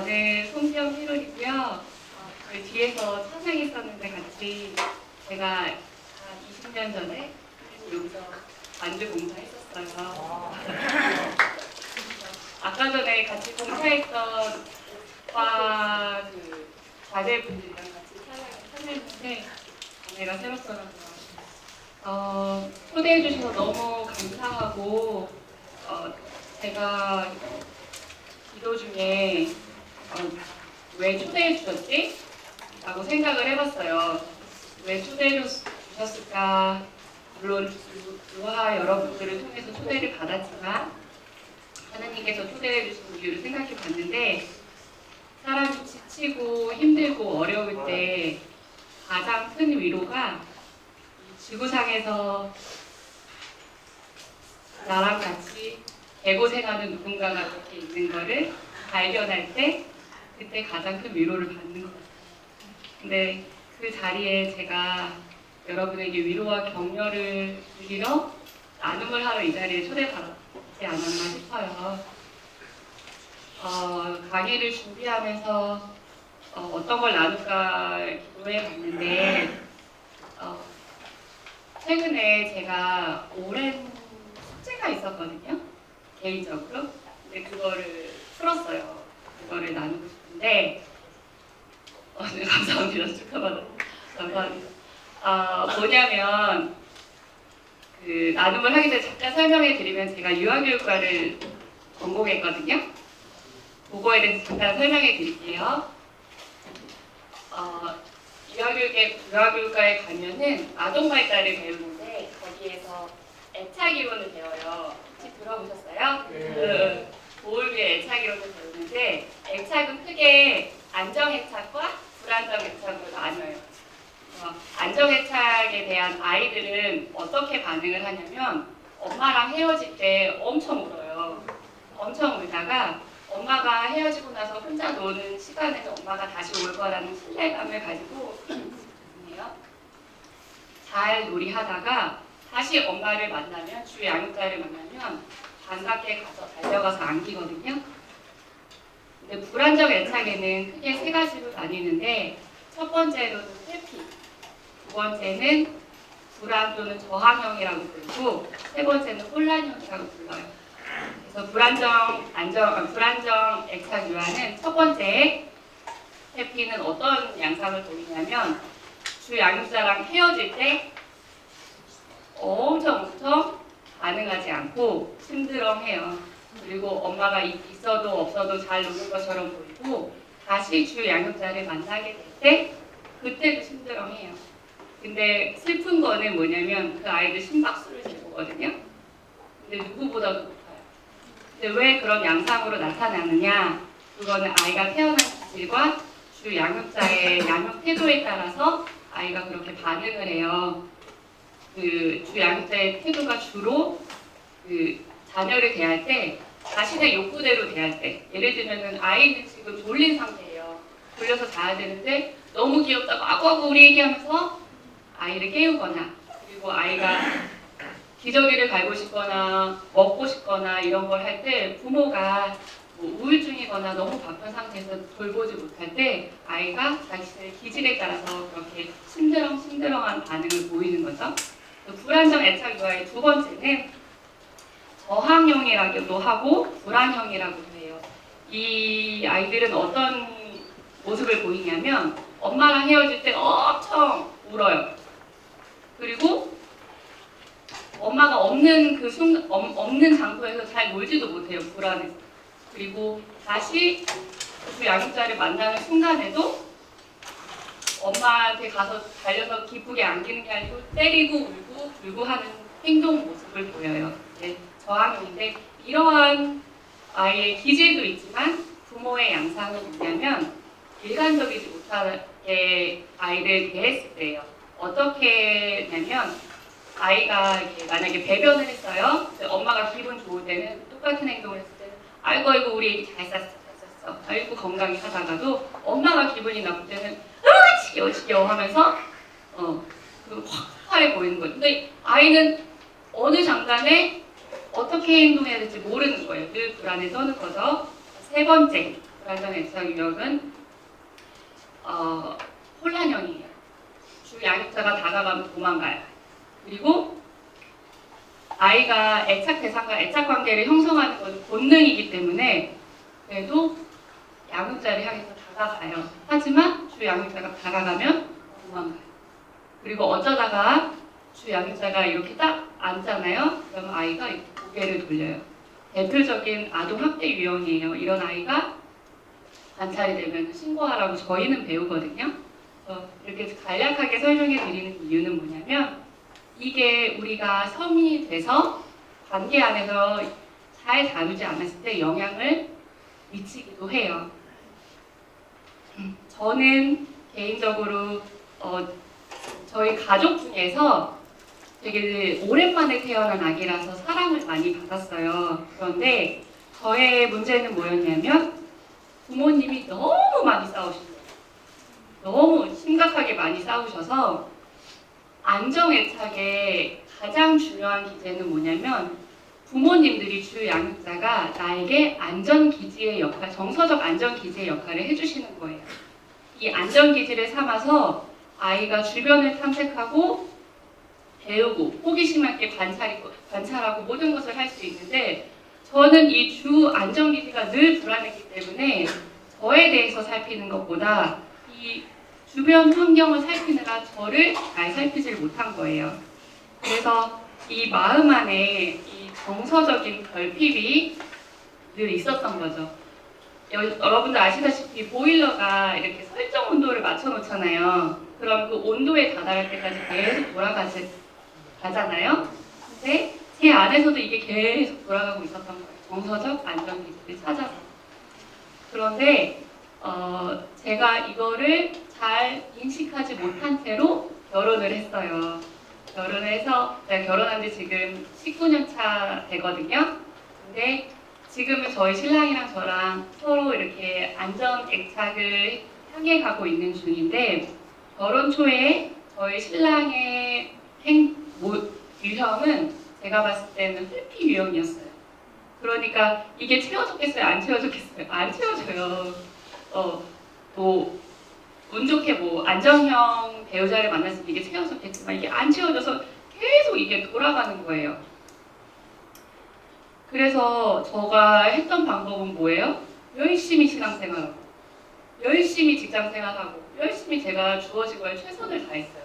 저는 송지영 피롤이고요. 그 뒤에서 찬양했었는데 같이 제가 한 20년 전에 여기서 반주 봉사했었어요. 아까 전에 같이 봉사했던 오빠 그 자제분들이랑 같이 찬양했는데 감회가 새롭더라고요. 초대해 주셔서 너무 감사하고 제가 기도 중에 왜 초대해 주셨지? 라고 생각을 해봤어요. 왜 초대해 주셨을까? 물론 유아 여러분들을 통해서 초대를 받았지만 하나님께서 초대해 주신 이유를 생각해 봤는데 사람이 지치고 힘들고 어려울 때 가장 큰 위로가 지구상에서 나랑 같이 애고생하는 누군가가 그렇게 있는 거를 발견할 때 그때 가장 큰 위로를 받는 것 같아요. 근데 그 자리에 제가 여러분에게 위로와 격려를 드리러 나눔을 하러 이 자리에 초대받지 않았나 싶어요. 강의를 준비하면서 어떤 걸 나눌까 기도해 봤는데 최근에 제가 오랜 숙제가 있었거든요. 개인적으로. 근데 그거를 풀었어요. 그거를 나누고 싶은데 네, 감사합니다. 축하받아요. 감사합니다. 뭐냐면 그 나눔을 하기 전에 잠깐 설명해 드리면 제가 유아교육과를 전공했거든요. 그거에 대해서 잠깐 설명해 드릴게요. 유아교육과에 가면은 아동발달을 배우는데 거기에서 애착이론을 배워요. 혹시 들어보셨어요? 네. 보호교의 애착이론을 배우는데 애착은 크게 안정애착과 불안정애착으로 나뉘어요. 안정애착에 대한 아이들은 어떻게 반응을 하냐면 엄마랑 헤어질 때 엄청 울어요. 엄청 울다가 엄마가 헤어지고 나서 혼자 노는 시간에는 엄마가 다시 올 거라는 신뢰감을 가지고 잘 놀이하다가 다시 엄마를 만나면 주의 양육자를 만나면 반갑게 가서 달려가서 안기거든요. 근데 불안정 애착에는 크게 세 가지로 나뉘는데 첫 번째로는 회피, 두 번째는 불안 또는 저항형이라고 부르고 세 번째는 혼란형이라고 불러요. 그래서 불안정 애착 유아는 첫 번째 회피는 어떤 양상을 보이냐면 주 양육자랑 헤어질 때 엄청 반응하지 않고 심드렁해요. 그리고 엄마가 있어도 없어도 잘 노는 것처럼 보이고 다시 주 양육자를 만나게 될 때 그때도 심드렁해요. 근데 슬픈 거는 뭐냐면 그 아이들 심박수를 재보거든요. 근데 누구보다도 높아요. 근데 왜 그런 양상으로 나타나느냐? 그거는 아이가 태어난 기질과 주 양육자의 양육 태도에 따라서 아이가 그렇게 반응을 해요. 그 주 양육자의 태도가 주로 그 자녀를 대할 때 자신의 욕구대로 대할 때, 예를 들면은 아이는 지금 졸린 상태예요. 졸려서 자야 되는데 너무 귀엽다고 아구아구 우리 얘기하면서 아이를 깨우거나, 그리고 아이가 기저귀를 갈고 싶거나 먹고 싶거나 이런 걸 할 때 부모가 뭐 우울증이거나 너무 바쁜 상태에서 돌보지 못할 때 아이가 자신의 기질에 따라서 그렇게 심드렁한 반응을 보이는 거죠. 불안정 애착 유아의 두 번째는 저항형이라고도 하고 불안형이라고도 해요. 이 아이들은 어떤 모습을 보이냐면 엄마랑 헤어질 때 엄청 울어요. 그리고 엄마가 없는 그 순간, 없는 장소에서 잘 놀지도 못해요. 불안해서. 그리고 다시 그 양육자를 만나는 순간에도 엄마한테 가서 달려서 기쁘게 안기는 게 아니고 때리고 울고 불고 하는 행동 모습을 보여요. 네, 저항형인데 이러한 아이의 기질도 있지만 부모의 양상은 뭐냐면 일관적이지 못하게 아이를 대했을 때예요. 어떻게 냐면 아이가 만약에 배변을 했어요. 엄마가 기분 좋을 때는 똑같은 행동을 했을 때는 아이고 우리 애기 잘 쌌어. 아이고 건강히 하다가도 엄마가 기분이 나쁠 때는 지겨워 하면서 화해 보이는 거예요. 근데 아이는 어느 장단에 어떻게 행동해야 될지 모르는 거예요. 늘 불안에 떠는 거죠. 세 번째 불완전 애착 유형은 혼란형이에요. 주 양육자가 다가가면 도망가요. 그리고 아이가 애착 대상과 애착 관계를 형성하는 것은 본능이기 때문에 그래도 양육자를 향해서 다가가요. 하지만 주 양육자가 다가가면 도망가요. 그리고 어쩌다가 주 양육자가 이렇게 딱 앉잖아요. 그러면 아이가 고개를 돌려요. 대표적인 아동학대 유형이에요. 이런 아이가 관찰이 되면 신고하라고 저희는 배우거든요. 이렇게 간략하게 설명해 드리는 이유는 뭐냐면 이게 우리가 성인이 돼서 관계 안에서 잘 다루지 않았을 때 영향을 미치기도 해요. 저는 개인적으로 저희 가족 중에서 되게 오랜만에 태어난 아기라서 사랑을 많이 받았어요. 그런데 저의 문제는 뭐였냐면 부모님이 너무 많이 싸우신 거예요. 너무 심각하게 많이 싸우셔서 안정애착의 가장 중요한 기제는 뭐냐면 부모님들이 주 양육자가 나에게 안전기지의 역할, 정서적 안전기지의 역할을 해주시는 거예요. 이 안전기지를 삼아서 아이가 주변을 탐색하고 배우고 호기심 있게 관찰하고 모든 것을 할 수 있는데 저는 이 주 안전기지가 늘 불안했기 때문에 저에 대해서 살피는 것보다 이 주변 환경을 살피느라 저를 잘 살피질 못한 거예요. 그래서 이 마음 안에 이 정서적인 결핍이 늘 있었던 거죠. 여러분들 아시다시피 보일러가 이렇게 설정 온도를 맞춰 놓잖아요. 그럼 그 온도에 다다를 때까지 계속 가잖아요. 근데 제 안에서도 이게 계속 돌아가고 있었던 거예요. 정서적 안정기지를 찾아서. 그런데 제가 이거를 잘 인식하지 못한 채로 결혼을 했어요. 결혼을 해서 제가 결혼한 지 지금 19년 차 되거든요. 근데 지금은 저희 신랑이랑 저랑 서로 이렇게 안전 애착을 향해 가고 있는 중인데 결혼 초에 저희 신랑의 유형은 제가 봤을 때는 회피 유형이었어요. 그러니까 이게 채워졌겠어요? 안 채워졌겠어요? 안 채워져요. 운 좋게 안정형 배우자를 만났을 때 이게 채워졌겠지만 이게 안 채워져서 계속 이게 돌아가는 거예요. 그래서 제가 했던 방법은 뭐예요? 열심히 신앙생활하고 열심히 직장생활하고 열심히 제가 주어진 거에 최선을 다했어요.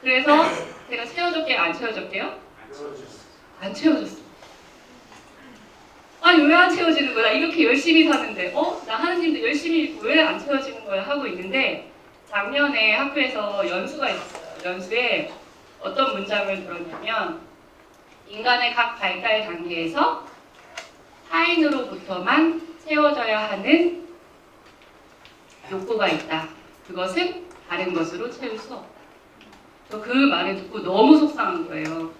그래서 제가 채워줄게요? 안 채워줄게요? 안 채워졌어요. 아니 왜 안 채워지는 거야? 나 이렇게 열심히 사는데 나 하느님도 열심히 읽고 왜 안 채워지는 거야? 하고 있는데 작년에 학교에서 연수가 있었어요. 연수에 어떤 문장을 들었냐면 인간의 각 발달 단계에서 타인으로부터만 채워져야 하는 욕구가 있다. 그것은 다른 것으로 채울 수 없다. 저 그 말을 듣고 너무 속상한 거예요.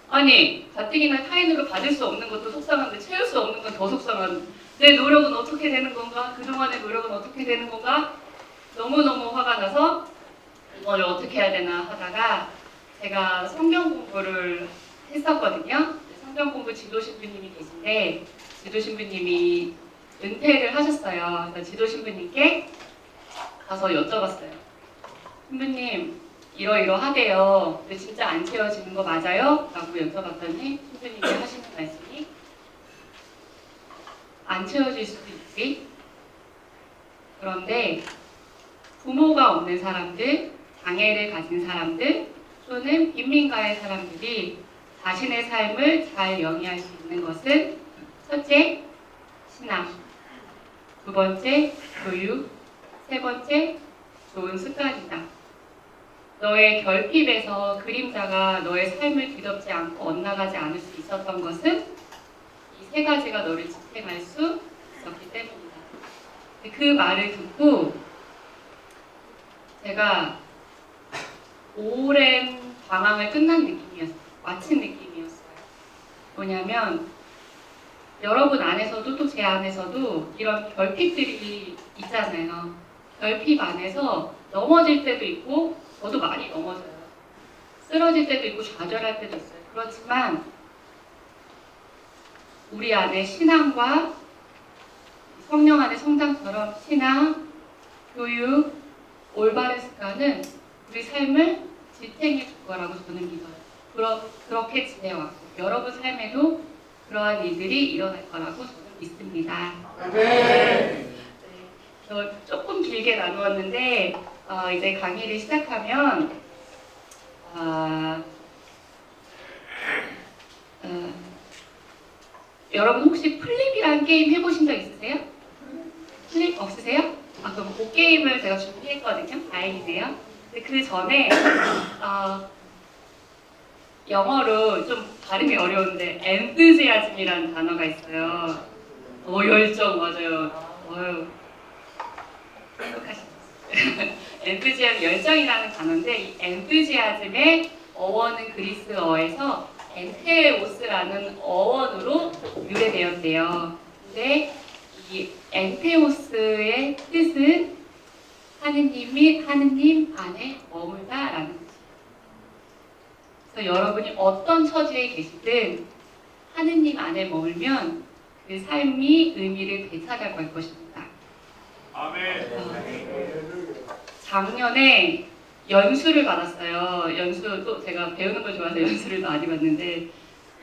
아니 가뜩이나 타인으로 받을 수 없는 것도 속상한데 채울 수 없는 건 더 속상한 내 노력은 어떻게 되는 건가? 그동안의 노력은 어떻게 되는 건가? 너무너무 화가 나서 이걸 어떻게 해야 되나 하다가 제가 성경 공부를 했었거든요. 성경 공부 지도 신부님이 계신데 지도 신부님이 은퇴를 하셨어요. 그래서 지도 신부님께 가서 여쭤봤어요. 신부님 이러이러하대요. 근데 진짜 안 채워지는 거 맞아요? 라고 여쭤봤더니 신부님이 하시는 말씀이 안 채워질 수도 있지. 그런데 부모가 없는 사람들, 장애를 가진 사람들 또는 빈민가의 사람들이 자신의 삶을 잘 영위할 수 있는 것은 첫째, 신앙, 두 번째, 교육, 세 번째, 좋은 습관이다. 너의 결핍에서 그림자가 너의 삶을 뒤덮지 않고 엇나가지 않을 수 있었던 것은 이 세 가지가 너를 지탱할 수 있었기 때문이다. 그 말을 듣고 제가 오랜 방황을 끝난 느낌이었어요. 마친 느낌이었어요. 뭐냐면 여러분 안에서도 또 제 안에서도 이런 결핍들이 있잖아요. 결핍 안에서 넘어질 때도 있고 저도 많이 넘어져요. 쓰러질 때도 있고 좌절할 때도 있어요. 그렇지만 우리 안에 신앙과 성령 안의 성장처럼 신앙, 교육, 올바른 습관은 우리 삶을 지탱해 줄 거라고 저는 믿어요. 그렇게 지내왔고 여러분 삶에도 그러한 일들이 일어날 거라고 저는 믿습니다. 네. 조금 길게 나누었는데 이제 강의를 시작하면 여러분 혹시 플립이라는 게임 해보신 적 있으세요? 플립 없으세요? 그럼 그 게임을 제가 준비했거든요. 다행이네요. 근데 그 전에 영어로 좀 발음이 어려운데 enthusiasm이라는 단어가 있어요. 열정 맞아요. enthusiasm 열정이라는 단어인데 이 enthusiasm의 어원은 그리스어에서 엔테오스라는 어원으로 유래되었대요. 근데 이 엔테오스의 뜻은 하느님 안에 머물다라는 뜻이에요. 그래서 여러분이 어떤 처지에 계시든 하느님 안에 머물면 그 삶이 의미를 되찾아갈 것입니다. 아멘. 작년에 연수를 받았어요. 연수도 제가 배우는 걸 좋아해서 연수를 많이 받는데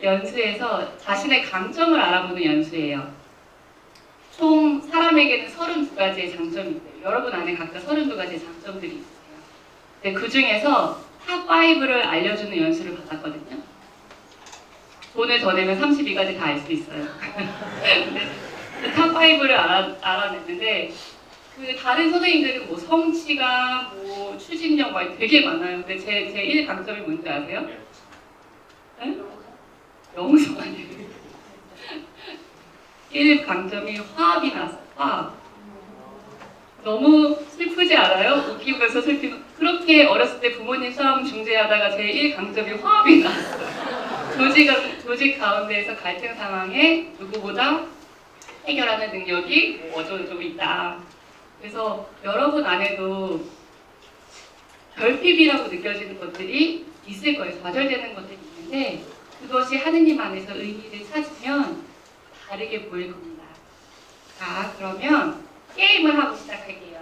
연수에서 자신의 강점을 알아보는 연수예요. 총 사람에게는 32가지의 장점이 있어요. 여러분 안에 각자 32가지의 장점들이 있어요. 근데 그 중에서 탑5를 알려주는 연수를 받았거든요. 돈을 더 내면 32가지 다 알 수 있어요. 근데 그 탑5를 알아냈는데 그 다른 선생님들은 뭐 성취감, 뭐 추진력 막 되게 많아요. 근데 제 1강점이 뭔지 아세요? 네? 영성 아니에요. 1강점이 화합이 났어요. 화합. 너무 슬프지 않아요? 웃기면서 슬피고 그렇게 어렸을 때 부모님 싸움 중재하다가 제 1강점이 화합이 났어요. 조직 가운데에서 갈등 상황에 누구보다 해결하는 능력이 어쩌고 있다. 그래서 여러분 안에도 결핍이라고 느껴지는 것들이 있을 거예요. 좌절되는 것들이 있는데 그것이 하느님 안에서 의미를 찾으면 다르게 보일 겁니다. 자, 그러면 게임을 하고 시작할게요.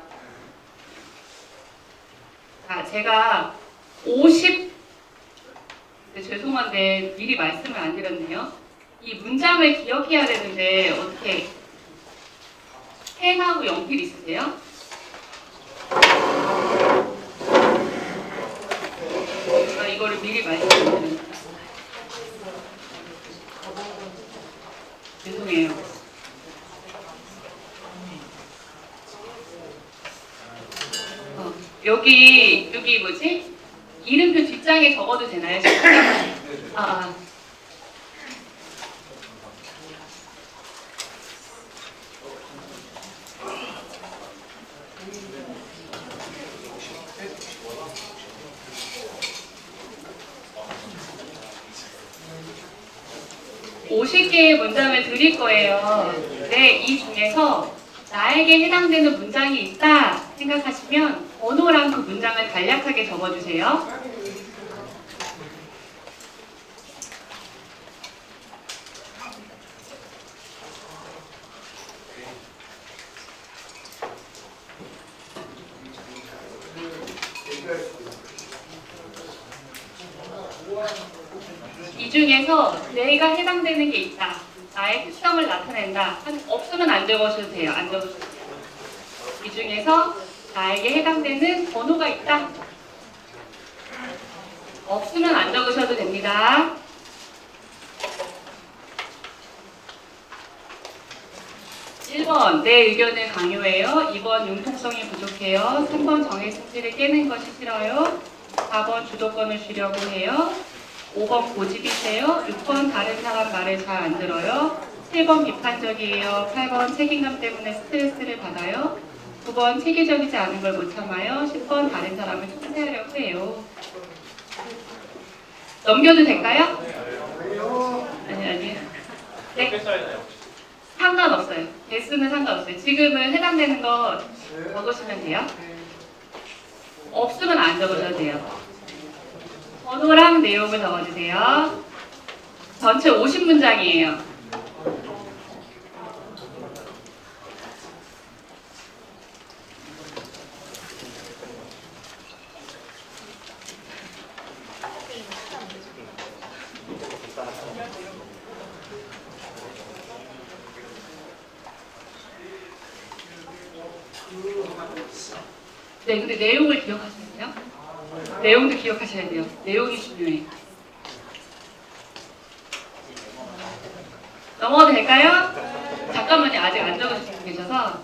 자, 제가 50 죄송한데 미리 말씀을 안 드렸네요. 이 문장을 기억해야 되는데 어떻게 펜하고 연필 있으세요? 이거를 미리 말씀드립니다. 죄송해요. 여기 뭐지? 이름표 뒷장에 적어도 되나요? 아. 50개의 문장을 드릴 거예요. 네, 이 중에서 나에게 해당되는 문장이 있다 생각하시면 번호랑 그 문장을 간략하게 적어주세요. 이 중에서 내가 해당되는 게 있다. 나의 특성을 나타낸다. 없으면 안 적으셔도 돼요. 안 적으셔도 돼요. 이 중에서 나에게 해당되는 번호가 있다. 없으면 안 적으셔도 됩니다. (1번) 내 의견을 강요해요. (2번) 융통성이 부족해요. (3번) 정의 승질을 깨는 것이 싫어요. (4번) 주도권을 주려고 해요. 5번 고집이 세요. 6번 다른 사람 말을 잘 안 들어요. 7번 비판적이에요. 8번 책임감 때문에 스트레스를 받아요. 9번 체계적이지 않은 걸 못 참아요. 10번 다른 사람을 통제하려고 해요. 넘겨도 될까요? 아니요. 네? 상관없어요. 개수는 상관없어요. 지금은 해당되는 거 적으시면 돼요. 없으면 안 적으셔도 돼요. 번호랑 내용을 적어주세요. 전체 50문장이에요. 네, 근데 내용을 기억하셔야 돼요. 내용도 기억하셔야 돼요. 내용이 중요해요. 넘어가도 될까요? 잠깐만요. 아직 안 적으신 분 계셔서.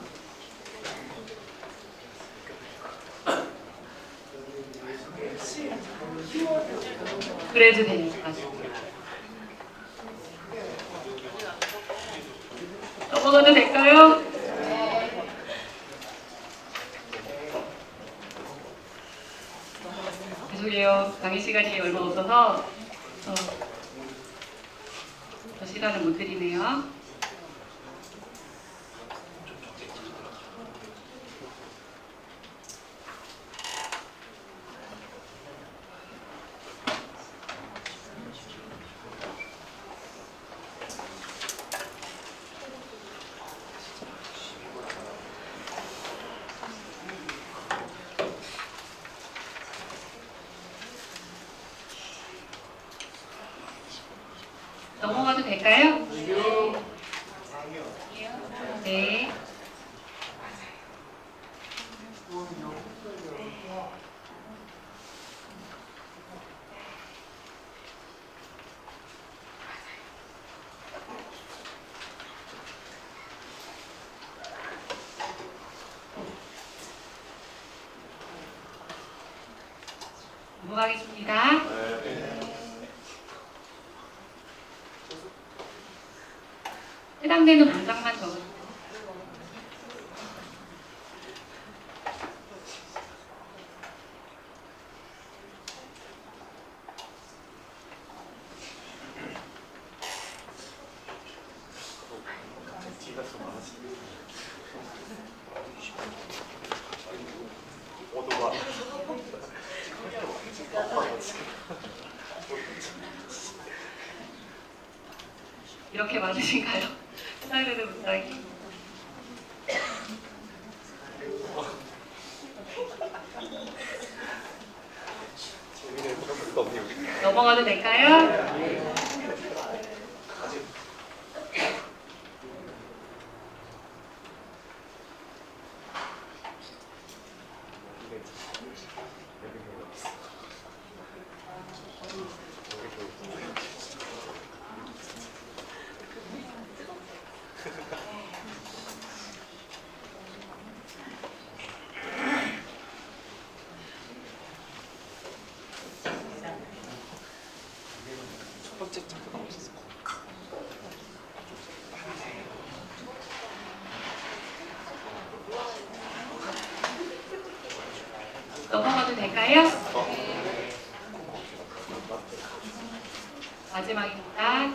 그래도 돼요. 넘어가도 될까요? 죄송해요. 강의 시간이 얼마 없어서 더 시간을 못 드리네요. 넘어가도 될까요? 네. 넘어가겠습니다. 해당되는 문장만 적어주세요. 이렇게 맞으신가요? 해당되는 문장이. 넘어가도 될까요? 넘어가도 될까요? 마지막입니다.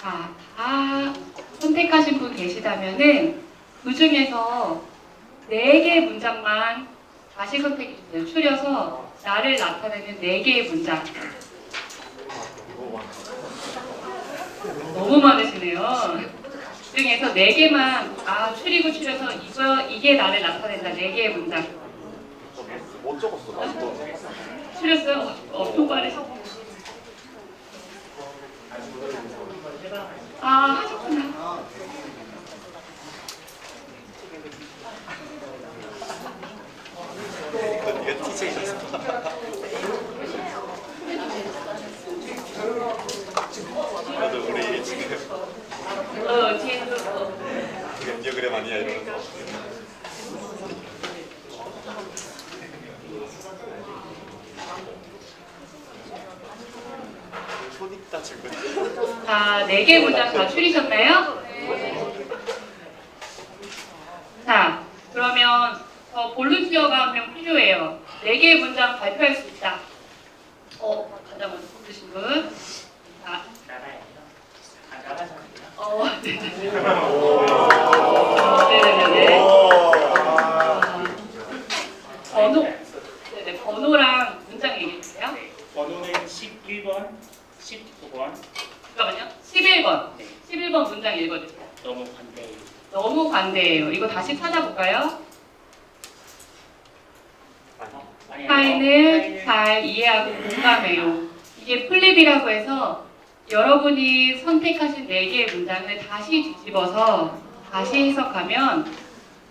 다 선택하신 분 계시다면은 그 중에서 4개의 문장만 다시 선택해 주세요. 추려서 나를 나타내는 4개의 문장. 너무 많으시네요. 그 중에서 4개만 추리고 추려서 이게 나를 나타낸다. 4개의 문장. 못 적었어. 나도. 추렸어요? 엄청 빠르시네. 하셨구나. 이거 티칭이었어. 그래도 우리 지금 뒤에서 엔디오그램 아니야 이러면서. 손 있다 지금. 자, 4개 문장 다 추리셨나요? 자, 그러면 볼unteer가 한 명 필요해요. 4개의 문장 발표할 수 있다. 가장 먼저 뽑으신 분. 자, 네네네. 네네네. 읽어주세요. 너무 관대해요. 너무 관대해요. 이거 다시 찾아볼까요? 아니. 타인을 잘 이해하고 공감해요. 이게 플립이라고 해서 여러분이 선택하신 4개의 문장을 다시 뒤집어서 다시 해석하면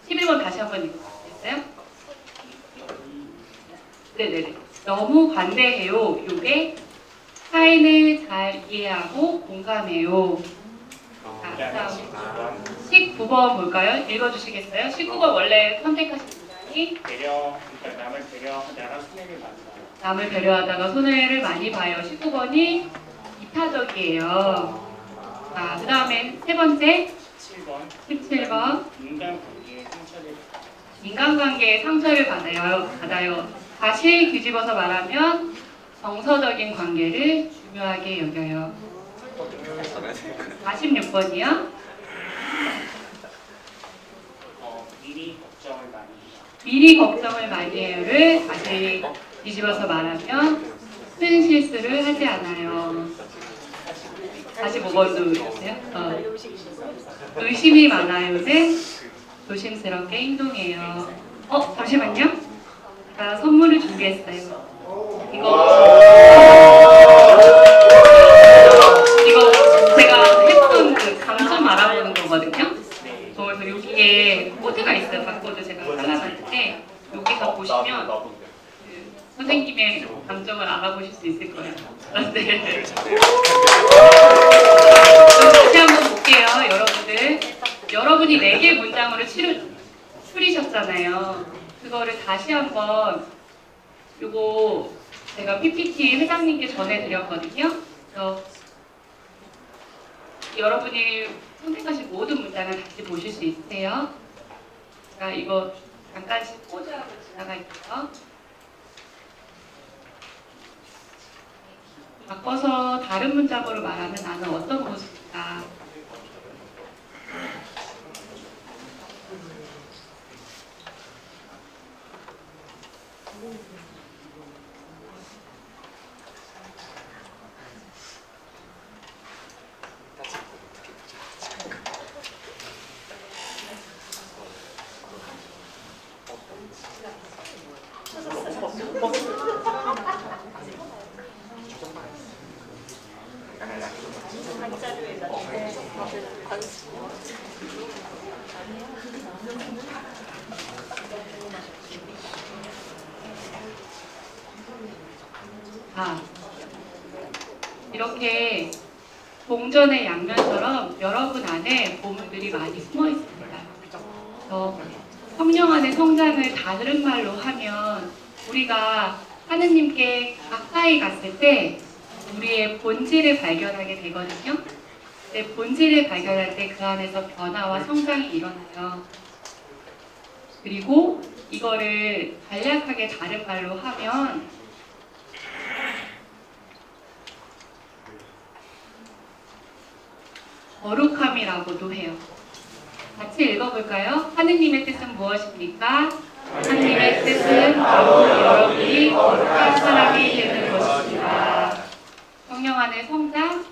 11번 다시 한번 읽어주시겠어요? 네네네. 너무 관대해요. 요게 타인을 잘 이해하고 공감해요. 자, 그다음 19번 볼까요? 읽어주시겠어요? 19번 원래 선택하신 문장이 그러니까 남을 배려하다가 손해를 많이 봐요. 남을 배려하다가 손해를 많이 봐요. 19번이 이타적이에요. 자, 그 다음에 세 번째 17번 인간관계에 상처를 받아요. 다시 뒤집어서 말하면 정서적인 관계를 중요하게 여겨요. 46번이요. 미리 걱정을 많이 해요. 미리 걱정을 많이 해요를 다시 뒤집어서 말하면 큰 실수를 하지 않아요. 45번도 읽었어요? 의심이 많아요는 조심스럽게 행동해요. 잠시만요. 제가 선물을 준비했어요. 이거 제가 했던 그 감점 알아보는 거거든요. 그래서 여기에 코드가 있어요. 바코드 제가 잘라놨는데 여기서 보시면 그 선생님의 감정을 알아보실 수 있을 거예요. 네. 다시 한번 볼게요, 여러분들. 여러분이 4개 문장으로 추리셨잖아요. 그거를 다시 한번 요거 제가 PPT 회장님께 전해드렸거든요. 그래서 여러분이 선택하신 모든 문장을 다시 보실 수 있으세요. 제가 이거 잠깐씩 포즈하고 지나갈게요. 바꿔서 다른 문장으로 말하면 나는 어떤 모습일까? 이렇게 동전의 양면처럼 여러분 안에 보물들이 많이 숨어 있습니다. 그래서 성령 안의 성장을 다른 말로 하면 우리가 하느님께 가까이 갔을 때 우리의 본질을 발견하게 되거든요. 근데 본질을 발견할 때 그 안에서 변화와 성장이 일어나요. 그리고 이거를 간략하게 다른 말로 하면 거룩함이라고도 해요. 같이 읽어볼까요? 하느님의 뜻은 무엇입니까? 하느님의 뜻은 바로 여러분이 거룩한 사람이 되는 것입니다. 성령 안의 성장,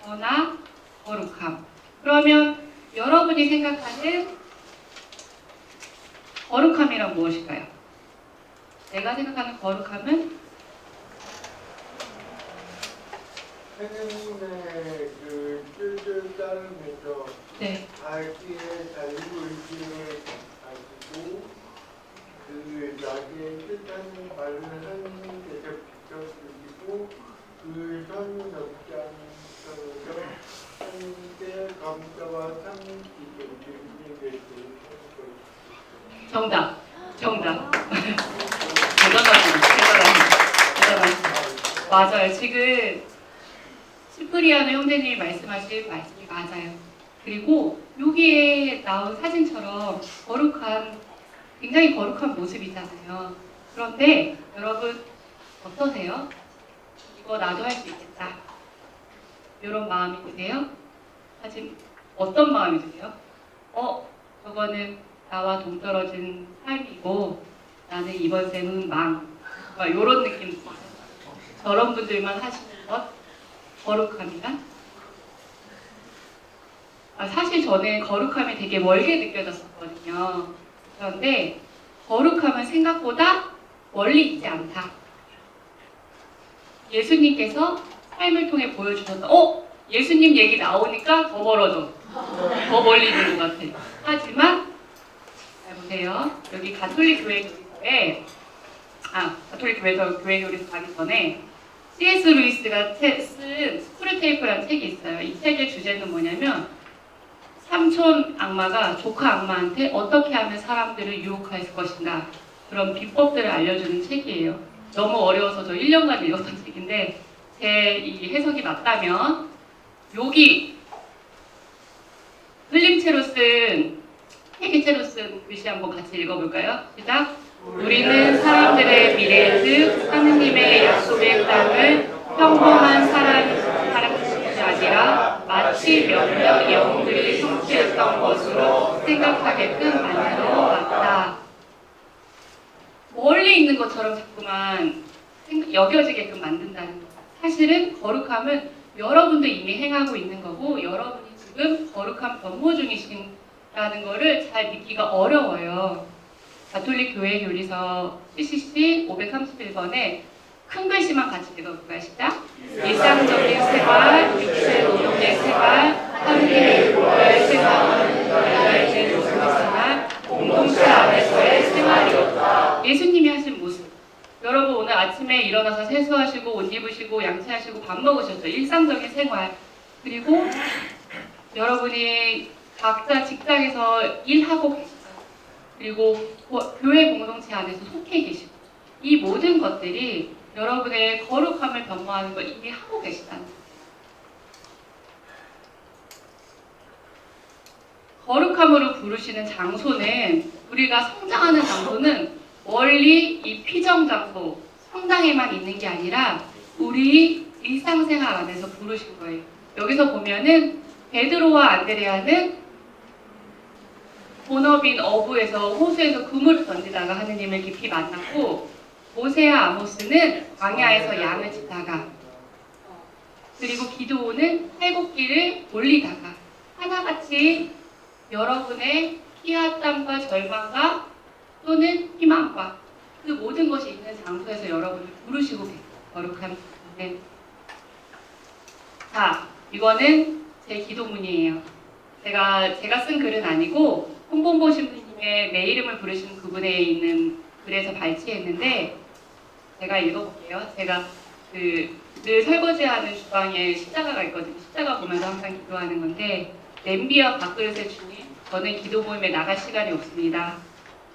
변화, 거룩함. 그러면 여러분이 생각하는 거룩함이란 무엇일까요? 내가 생각하는 거룩함은 하나님의 그 뜻을 따르면서 네. 자기의 자유의지를 가지고 그 자기의 뜻하는 말을 하나님께서 비춰주시고 그 선역장에서 하나님께 감사와 상기를 드리는 것을 정답. 대단하십니다. 맞아요. 지금 시프리아노 형제님이 말씀하신 말씀이 맞아요. 그리고 여기에 나온 사진처럼 굉장히 거룩한 모습이잖아요. 그런데 여러분 어떠세요? 이거 나도 할 수 있겠다. 이런 마음이 드세요? 사실 어떤 마음이 드세요? 저거는 나와 동떨어진 삶이고 나는 이번 생은 이런 느낌 드세요? 저런 분들만 하시는 것 거룩함이란? 사실 저는 거룩함이 되게 멀게 느껴졌었거든요. 그런데 거룩함은 생각보다 멀리 있지 않다. 예수님께서 삶을 통해 보여주셨다. 예수님 얘기 나오니까 더 멀어져. 더 멀리 있는 것 같아요. 하지만 잘 보세요. 여기 가톨릭 교회 교리서에 가톨릭 교회 교리서 가기 전에 C.S. 루이스가 쓴 스크루테이프라는 책이 있어요. 이 책의 주제는 뭐냐면 삼촌 악마가 조카 악마한테 어떻게 하면 사람들을 유혹할 것인가 그런 비법들을 알려주는 책이에요. 너무 어려워서 저 1년간 읽었던 책인데 제 이 해석이 맞다면 여기 흘림체로 쓴 해기체로 쓴 글씨 한번 같이 읽어볼까요? 시작! 우리는 사람들의 미래 즉 하느님의 약속의 땅을 평범한 사람이 아니라 마치 몇몇 영웅들이 성취했던 것으로 생각하게끔 만들어 왔다. 멀리 있는 것처럼 자꾸만 여겨지게끔 만든다는 거. 사실은 거룩함은 여러분도 이미 행하고 있는 거고 여러분이 지금 거룩한 변모 중이신다는 거를 잘 믿기가 어려워요. 가톨릭 교회 교리서 CCC 531번에 큰 글씨만 같이 읽어볼까요? 시작! 일상적인 생활, 육체 노동의 생활, 하느님의 요구를 생각하는 열려있는 모습의 생활, 공동체 안에서의 생활이었다. 예수님이 하신 모습. 여러분 오늘 아침에 일어나서 세수하시고 옷 입으시고 양치하시고 밥 먹으셨죠? 일상적인 생활. 그리고 여러분이 각자 직장에서 일하고 계시죠? 그리고 교회 공동체 안에서 속해 계시고 이 모든 것들이 여러분의 거룩함을 변모하는 걸 이미 하고 계시다는 거예요. 거룩함으로 부르시는 장소는 우리가 성장하는 장소는 멀리 이 피정 장소, 성당에만 있는 게 아니라 우리 일상생활 안에서 부르신 거예요. 여기서 보면은 베드로와 안드레아는 본업인 어부에서 호수에서 그물을 던지다가 하느님을 깊이 만났고 모세와 아모스는 광야에서 양을 치다가 그리고 기드온은 팔곡기를 올리다가 하나같이 여러분의 피와 땀과 절망과 또는 희망과 그 모든 것이 있는 장소에서 여러분을 부르시고 계세요. 거룩한 장소는. 자, 이거는 제 기도문이에요. 제가 쓴 글은 아니고 홍범보 신부님의 내 이름을 부르시는 그분에 있는 글에서 발췌했는데 제가 읽어볼게요. 제가 늘 설거지하는 주방에 십자가가 있거든요. 십자가 보면서 항상 기도하는 건데 냄비와 밥그릇의 주님, 저는 기도 모임에 나갈 시간이 없습니다.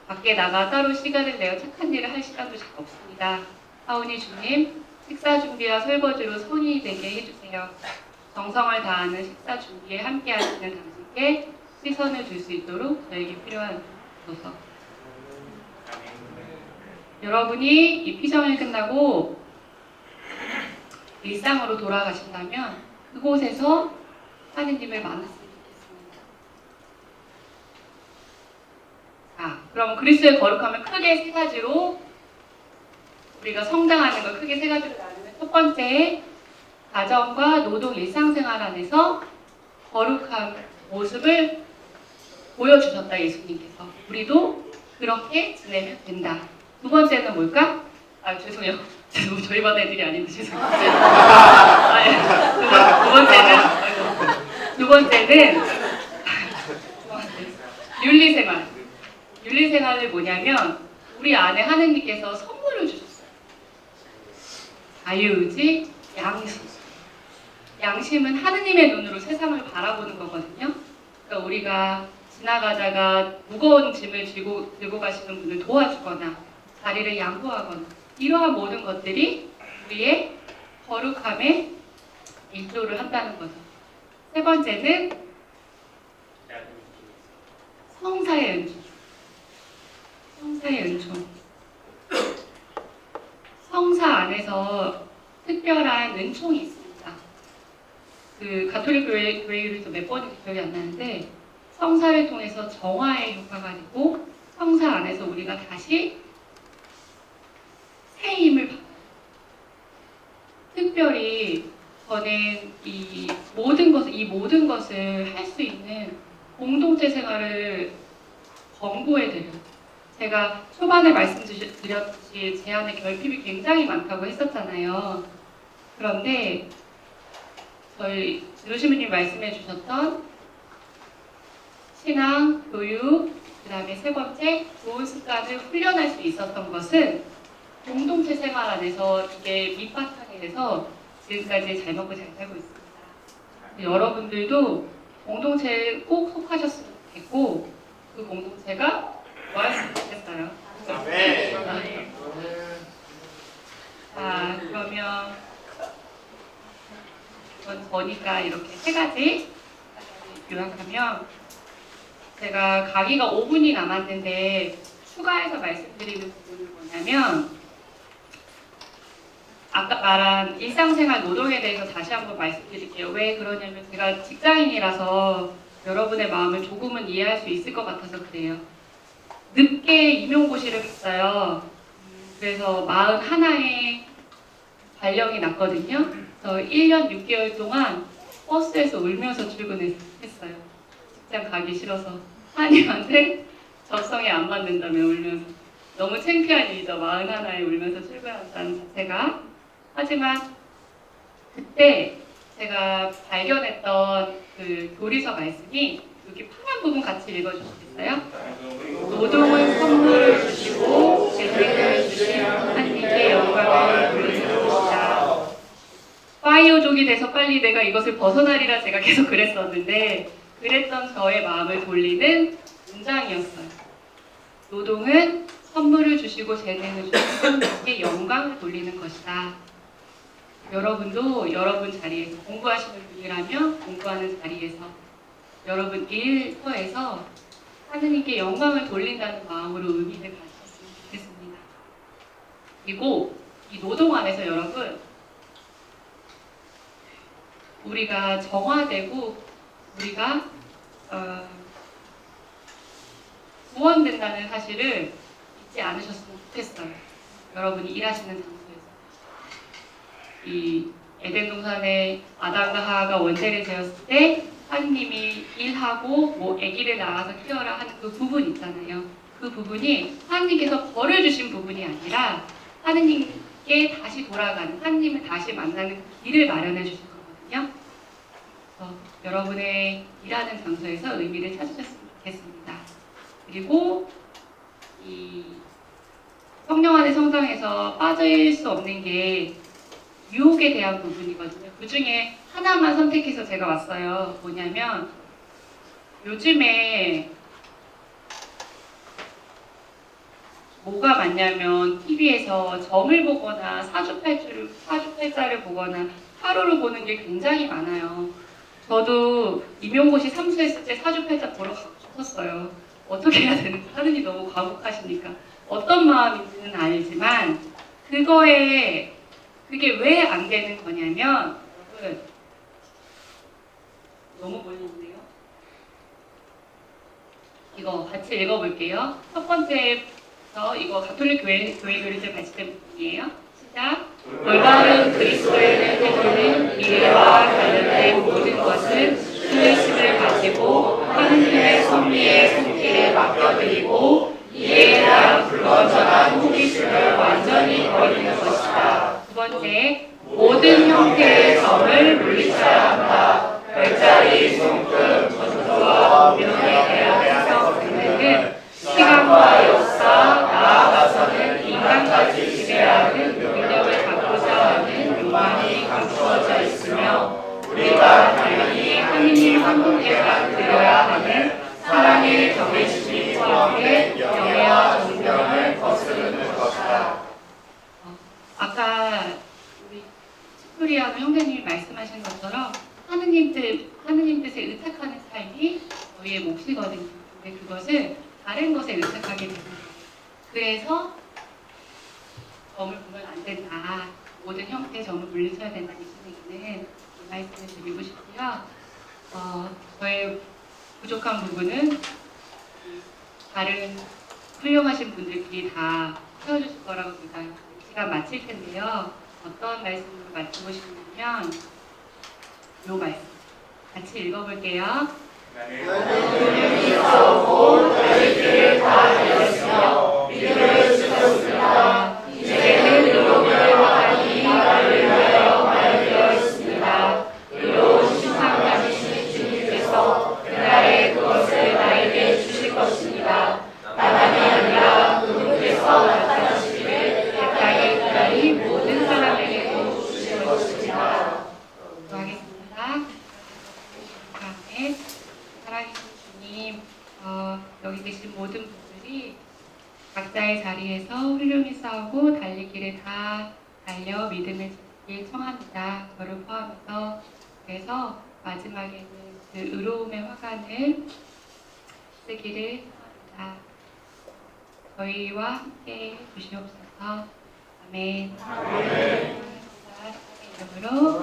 밖에 나가 따로 시간을 내어 착한 일을 할 시간도 잘 없습니다. 하오니 주님, 식사 준비와 설거지로 손이 되게 해주세요. 정성을 다하는 식사 준비에 함께 하시는 당신께 시선을 줄 수 있도록 저에게 필요한 주소서. 여러분이 이 피정이 끝나고 일상으로 돌아가신다면 그곳에서 하느님을 만났으면 좋겠습니다. 자, 그럼 그리스도의 거룩함을 크게 세 가지로 우리가 성장하는 걸 크게 세 가지로 나누면 첫 번째, 가정과 노동 일상생활 안에서 거룩한 모습을 보여주셨다 예수님께서. 우리도 그렇게 지내면 된다. 두 번째는 뭘까? 죄송해요. 저희 반 애들이 아닌데 죄송해요. 두 번째는 윤리생활. 윤리생활은 뭐냐면 우리 안에 하느님께서 선물을 주셨어요. 자유의지, 양심. 양심은 하느님의 눈으로 세상을 바라보는 거거든요. 그러니까 우리가 지나가다가 무거운 짐을 들고 가시는 분을 도와주거나 자리를 양보하거나 이러한 모든 것들이 우리의 거룩함에 일조를 한다는 거죠. 세 번째는 성사의 은총. 성사의 은총. 성사 안에서 특별한 은총이 있습니다. 가톨릭 교회에서 몇 번인지 기억이 안 나는데 성사를 통해서 정화의 효과가 있고 성사 안에서 우리가 다시 새 힘을 받아요. 특별히 저는 이 모든 것을 할 수 있는 공동체 생활을 권고해드려요. 제가 초반에 말씀드렸듯이 제 안에 결핍이 굉장히 많다고 했었잖아요. 그런데 저희 지도시부님 말씀해 주셨던 신앙, 교육, 그 다음에 세 번째 좋은 습관을 훈련할 수 있었던 것은 공동체 생활 안에서 이게 밑바탕이 돼서 지금까지 잘 먹고 잘 살고 있습니다. 여러분들도 공동체에 꼭 속하셨으면 좋겠고 그 공동체가 뭐였으면 좋겠어요. 네. 자, 그러면 이건 저니까 이렇게 세 가지 요약하면 제가 강의가 5분이 남았는데 추가해서 말씀드리는 부분은 뭐냐면 아까 말한 일상생활 노동에 대해서 다시 한번 말씀드릴게요. 왜 그러냐면 제가 직장인이라서 여러분의 마음을 조금은 이해할 수 있을 것 같아서 그래요. 늦게 임용고시를 봤어요. 그래서 41에 발령이 났거든요. 저 1년 6개월 동안 버스에서 울면서 출근했어요. 직장 가기 싫어서. 한님한테 적성에 안 맞는다며 울면서. 너무 창피한 일이죠. 41에 울면서 출근한다는 자체가. 하지만 그때 제가 발견했던 그 교리서 말씀이 여기 파란 부분 같이 읽어주시겠어요? 노동은 선물을 주시고 재능을 주신 하나님께 영광을 돌리는 것이다. 파이어족이 돼서 빨리 내가 이것을 벗어나리라 제가 계속 그랬었는데 그랬던 저의 마음을 돌리는 문장이었어요. 노동은 선물을 주시고 재능을 주신 하나님께 영광을 돌리는 것이다. 여러분도 여러분 자리에서 공부하시는 분이라면 공부하는 자리에서 여러분 일터에서 하느님께 영광을 돌린다는 마음으로 의미를 가지셨으면 좋겠습니다. 그리고 이 노동 안에서 여러분 우리가 정화되고 우리가 구원된다는 사실을 잊지 않으셨으면 좋겠어요. 여러분이 일하시는 장소에서 이 에덴 동산에 아담과 하와가 원죄를 되었을 때 하느님이 일하고 뭐 아기를 낳아서 키워라 하는 그 부분 있잖아요. 그 부분이 하느님께서 벌을 주신 부분이 아니라 하느님께 다시 돌아가는 하느님을 다시 만나는 그 길을 마련해 주신 거거든요. 그래서 여러분의 일하는 장소에서 의미를 찾으셨으면 좋겠습니다. 그리고 이 성령 안의 성장에서 빠질 수 없는 게 유혹에 대한 부분이거든요. 그 중에 하나만 선택해서 제가 왔어요. 뭐냐면 요즘에 뭐가 많냐면 TV에서 점을 보거나 사주팔자를 보거나 타로를 보는 게 굉장히 많아요. 저도 임용고시 삼수했을 때 사주팔자 보러 가고 싶었어요. 어떻게 해야 되는지 하느님 너무 과묵하시니까 어떤 마음인지는 알지만 그게 왜 안 되는 거냐면 여러분 너무 멀리 있네요. 이거 같이 읽어볼게요. 첫 번째서 이거 가톨릭 교회 교리들 발췌된 부분이에요. 시작. 올바른 그리스도인을 되돌린 미래와 관련된 모든 것은 수의식을 가지고 하느님의 섭리의 손길에 맡겨드리고 이에 대한 불건전한 호기심을 완전히 버리는 것이다. 두 번째, 모든 형태의 점을 물리쳐야 한다. 별자리, 손금, 전투와 운명에 대한 해석 등등은 시간과 역사, 나아가서는 인간까지 지배하는 능력을 갖고자 하는 욕망이 감추어져 있으며 우리가 당연히 하느님 한 분께만 드려야 하는 사랑의 경외심이 포함된 영예와 존경을 거스르는 것이다. 아까 우리 스프리아노 형제님이 말씀하신 것처럼 하느님 뜻에 의탁하는 삶이 저희의 몫이거든요. 근데 그것을 다른 것에 의탁하게 되는 거예요. 그래서 점을 보면 안 된다. 모든 형태의 점을 물리쳐야 된다는 얘기는 이 말씀을 드리고 싶고요. 저의 부족한 부분은 다른 훌륭하신 분들끼리 다 채워주실 거라고 제가 시간 마칠 텐데요. 어떤 말씀을 마치고 싶냐면 요 말씀 같이 읽어볼게요. 이제는 의로움을 하니 나를 위하여 마련되었습니다. 의로운 신상 가지신 주님께서 그날에 그것을 나에게 주실 것입니다. 나만이 아니라 그분께서 나타나시기를 애타게 기다린 모든 사람에게도 주실 것입니다. 기도하겠습니다. 아멘. 살아계신 주님, 여기 계신 모든 분들이 각자의 자리에서 훌륭히 싸우고 달리기를 다 달려 믿음을 지키길 청합니다. 저를 포함해서. 그래서 마지막에는 그 의로움의 화관을 쓰기를 청합니다. 저희와 함께 주시옵소서. 아멘. 아멘. 이름으로